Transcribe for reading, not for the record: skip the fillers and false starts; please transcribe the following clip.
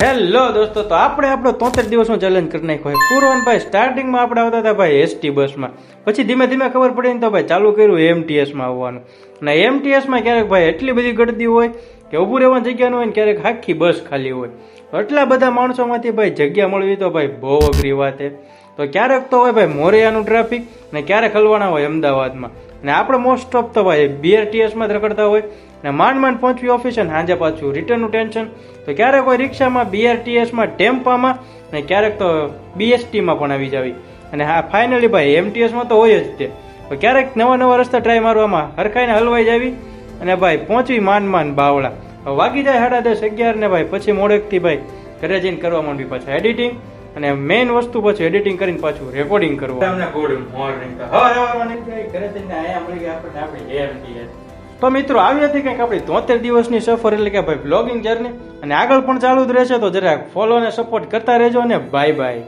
Hello દોસ્તો, તો આપણે આપણો 73 દિવસનો ચેલેન્જ કરી નાખ્યો છે પૂરો. ભાઈ સ્ટાર્ટિંગમાં આપણે આવતા હતા ભાઈ એસટી બસમાં, પછી ધીમે ધીમે ખબર પડી ને તો ભાઈ ચાલુ કર્યું એમટીએસમાં આવવાનું. અને એમટીએસમાં ક્યારેક ભાઈ એટલી બધી ગળદી હોય કે ઊભું રહેવાની જગ્યા ન હોય ને ક્યારેક આખી બસ ખાલી હોય. એટલા બધા માણસોમાંથી ભાઈ જગ્યા મળવી તો ભાઈ બહુ અઘરી વાત છે. તો ક્યારેક તો હોય ભાઈ મોરિયાનું ટ્રાફિક ને ક્યારેક હલવાના હોય અમદાવાદમાં. ને આપણે મોસ્ટ ઓફ તો ભાઈ બીઆરટીએસમાં જ રખડતા હોય ને માંડ માંડ પહોંચવી ઓફિસે ને સાંજે પાછું રિટર્નનું ટેન્શન. તો ક્યારેક કોઈ રિક્ષામાં બીઆરટીએસમાં ટેમ્પામાં ને ક્યારેક તો બીએસટીમાં પણ આવી જાવી. અને હા ફાઇનલી ભાઈ એમટીએસમાં તો હોય જ તે. તો ક્યારેક નવા નવા રસ્તા ટ્રાય મારવામાં હરખાઈને હલવાઈ જાવી અને ભાઈ પહોંચવી માંડ માંડ બાવળા. વાગી જાય 10:30-11 ને ભાઈ પછી મોડેકથી ભાઈ ઘરે જઈને કરવા માંડવી પાછા એડિટિંગ. અને મેઇન વસ્તુ પછી એડિટિંગ કરીને પાછું રેકોર્ડિંગ કરવું. તો મિત્રો આવી હતી કંઈક આપણી 73 દિવસની સફર, એટલે કે ભાઈ બ્લોગિંગ જર્ની. અને આગળ પણ ચાલુ જ રહેશે, તો જરાક ફોલો અને સપોર્ટ કરતા રહેજો. અને બાય બાય.